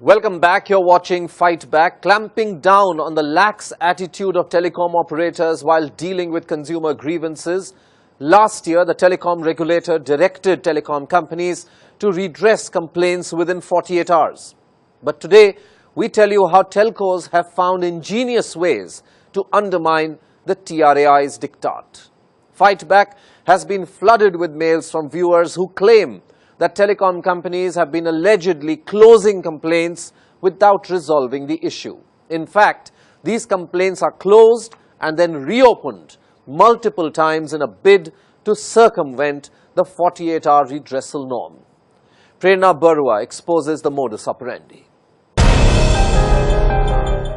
Welcome back. You're watching Fight Back. Clamping down on the lax attitude of telecom operators while dealing with consumer grievances. Last year, the telecom regulator directed telecom companies to redress complaints within 48 hours. But today, we tell you how telcos have found ingenious ways to undermine the TRAI's diktat. Fight Back has been flooded with mails from viewers who claim that telecom companies have been allegedly closing complaints without resolving the issue. In fact, these complaints are closed and then reopened multiple times in a bid to circumvent the 48-hour redressal norm. Prerna Barua exposes the modus operandi.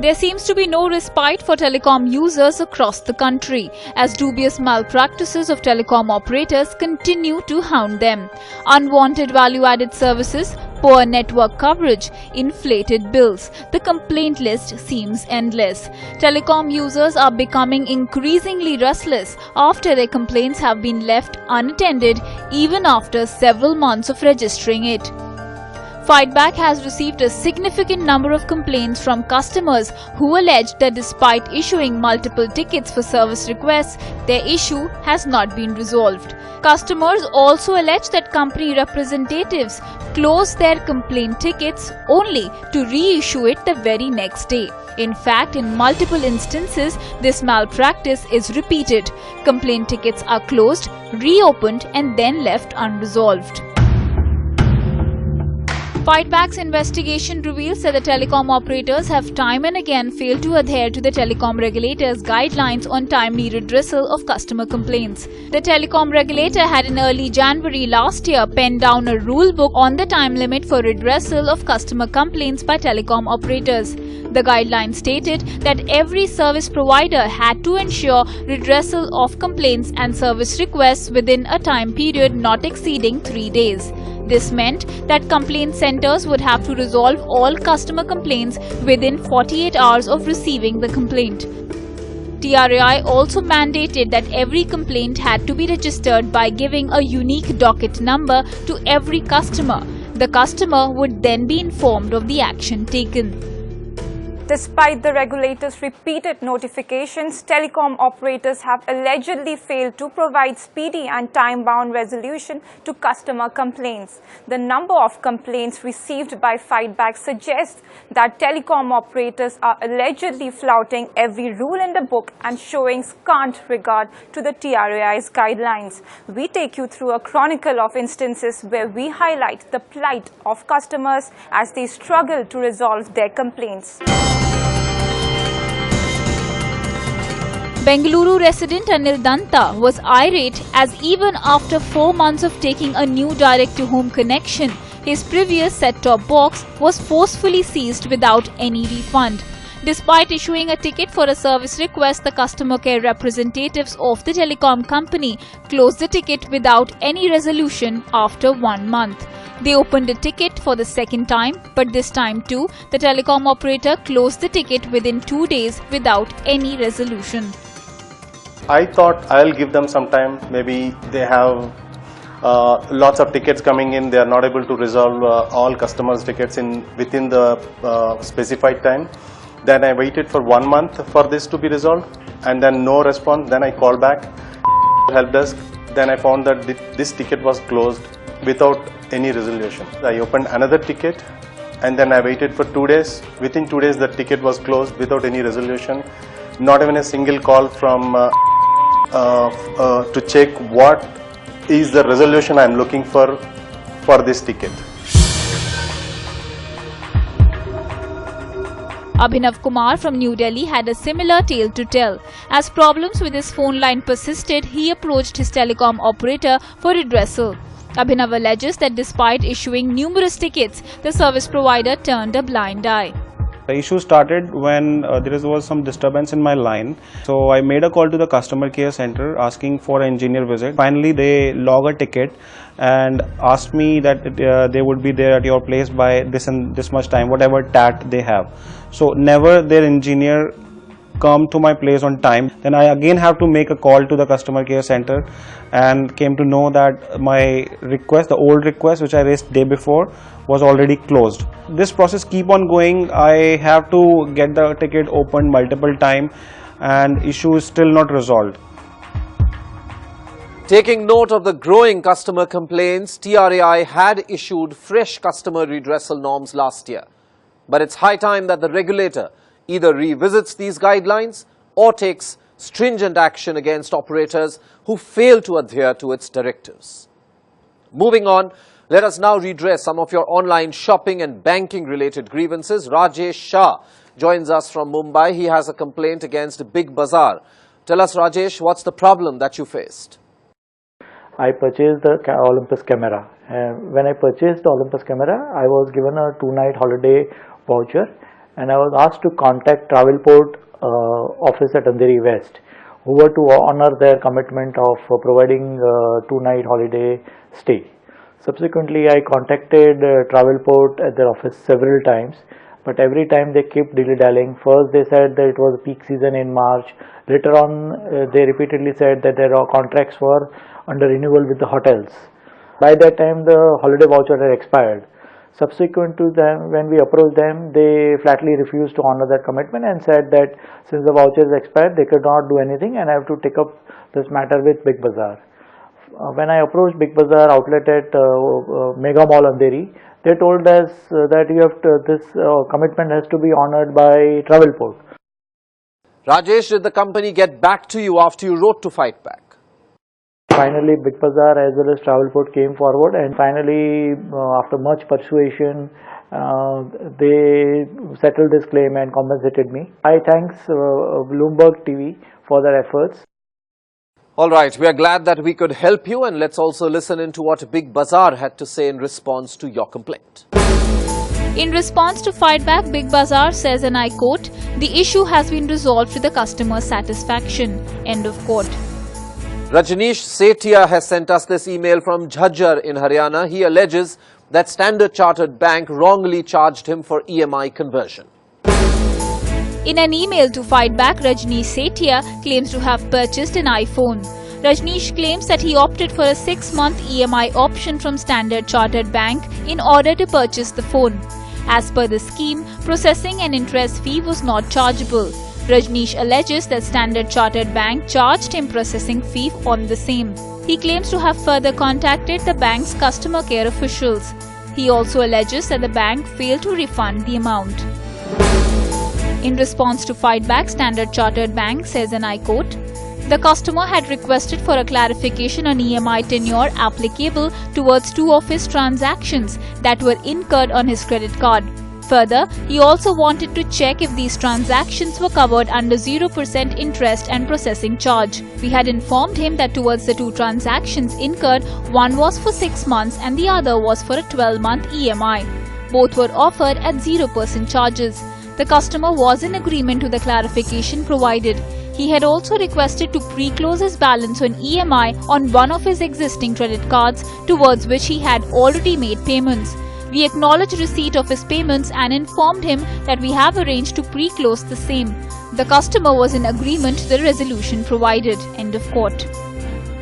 There seems to be no respite for telecom users across the country as dubious malpractices of telecom operators continue to hound them. Unwanted value-added services, poor network coverage, inflated bills. The complaint list seems endless. Telecom users are becoming increasingly restless after their complaints have been left unattended even after several months of registering it. Fightback has received a significant number of complaints from customers who allege that despite issuing multiple tickets for service requests, their issue has not been resolved. Customers also allege that company representatives close their complaint tickets only to reissue it the very next day. In fact, in multiple instances, this malpractice is repeated. Complaint tickets are closed, reopened, and then left unresolved. Fightback's investigation reveals that the telecom operators have time and again failed to adhere to the telecom regulator's guidelines on timely redressal of customer complaints. The telecom regulator had in early January last year penned down a rule book on the time limit for redressal of customer complaints by telecom operators. The guidelines stated that every service provider had to ensure redressal of complaints and service requests within a time period not exceeding 3 days. This meant that complaint centers would have to resolve all customer complaints within 48 hours of receiving the complaint. TRAI also mandated that every complaint had to be registered by giving a unique docket number to every customer. The customer would then be informed of the action taken. Despite the regulator's repeated notifications, telecom operators have allegedly failed to provide speedy and time-bound resolution to customer complaints. The number of complaints received by Fightback suggests that telecom operators are allegedly flouting every rule in the book and showing scant regard to the TRAI's guidelines. We take you through a chronicle of instances where we highlight the plight of customers as they struggle to resolve their complaints. Bengaluru resident Anil Danta was irate as even after 4 months of taking a new direct-to-home connection, his previous set-top box was forcefully seized without any refund. Despite issuing a ticket for a service request, the customer care representatives of the telecom company closed the ticket without any resolution after 1 month. They opened the ticket for the second time, but this time too, the telecom operator closed the ticket within 2 days without any resolution. I thought I'll give them some time. Maybe they have lots of tickets coming in. They are not able to resolve all customers' tickets within the specified time. Then I waited for 1 month for this to be resolved, and then no response. Then I called back help desk. Then I found that this ticket was closed without any resolution. I opened another ticket, and then I waited for 2 days. Within 2 days, the ticket was closed without any resolution. Not even a single call from to check what is the resolution I am looking for this ticket. Abhinav Kumar from New Delhi had a similar tale to tell. As problems with his phone line persisted, he approached his telecom operator for redressal. Abhinav alleges that despite issuing numerous tickets, the service provider turned a blind eye. The issue started when there was some disturbance in my line. So I made a call to the customer care center asking for an engineer visit. Finally, they log a ticket and asked me that they would be there at your place by this and this much time, whatever TAT they have. So never their engineer come to my place on time. Then I again have to make a call to the customer care center and came to know that my request, the old request which I raised day before, was already closed. This process keep on going. I have to get the ticket opened multiple times and issue is still not resolved. Taking note of the growing customer complaints, TRAI had issued fresh customer redressal norms last year. But it's high time that the regulator either revisits these guidelines or takes stringent action against operators who fail to adhere to its directives. Moving on, let us now redress some of your online shopping and banking related grievances. Rajesh Shah joins us from Mumbai. He has a complaint against Big Bazaar. Tell us, Rajesh, what's the problem that you faced? I purchased the Olympus camera. When I purchased the Olympus camera, I was given a 2-night holiday voucher and I was asked to contact Travelport office at Andheri West, who were to honor their commitment of providing 2-night holiday stay. Subsequently, I contacted Travelport at their office several times, but every time they kept dilly-dallying. First they said that it was peak season in March. Later on they repeatedly said that their contracts were under renewal with the hotels. By that time the holiday voucher had expired. Subsequent to them, when we approached them, they flatly refused to honor that commitment and said that since the voucher is expired, they could not do anything and I have to take up this matter with Big Bazaar. When I approached Big Bazaar outlet at Mega Mall Andheri, they told us that you have to, this commitment has to be honored by Travelport. Rajesh, did the company get back to you after you wrote to fight back? Finally, Big Bazaar as well as Travelport came forward and finally, after much persuasion, they settled this claim and compensated me. I thanks Bloomberg TV for their efforts. All right, we are glad that we could help you, and let's also listen into what Big Bazaar had to say in response to your complaint. In response to fightback, Big Bazaar says, and I quote, "The issue has been resolved to the customer's satisfaction." End of quote. Rajneesh Sethia has sent us this email from Jhajjar in Haryana. He alleges that Standard Chartered Bank wrongly charged him for EMI conversion. In an email to fightback, Rajneesh Sethia claims to have purchased an iPhone. Rajneesh claims that he opted for a 6-month EMI option from Standard Chartered Bank in order to purchase the phone. As per the scheme, processing and interest fee was not chargeable. Rajneesh alleges that Standard Chartered Bank charged him processing fee on the same. He claims to have further contacted the bank's customer care officials. He also alleges that the bank failed to refund the amount. In response to fightback, Standard Chartered Bank says, and I quote, "The customer had requested for a clarification on EMI tenure applicable towards 2 of his transactions that were incurred on his credit card. Further, he also wanted to check if these transactions were covered under 0% interest and processing charge. We had informed him that towards the 2 transactions incurred, one was for 6 months and the other was for a 12-month EMI. Both were offered at 0% charges. The customer was in agreement to the clarification provided. He had also requested to pre-close his balance on EMI on one of his existing credit cards towards which he had already made payments. We acknowledged receipt of his payments and informed him that we have arranged to pre-close the same. The customer was in agreement to the resolution provided." End of quote.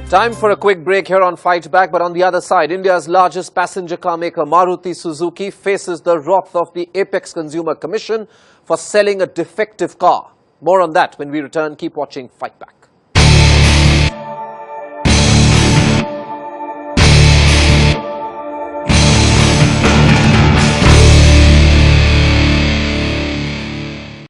Time for a quick break here on Fight Back, but on the other side, India's largest passenger car maker Maruti Suzuki faces the wrath of the Apex Consumer Commission for selling a defective car. More on that when we return. Keep watching Fight Back.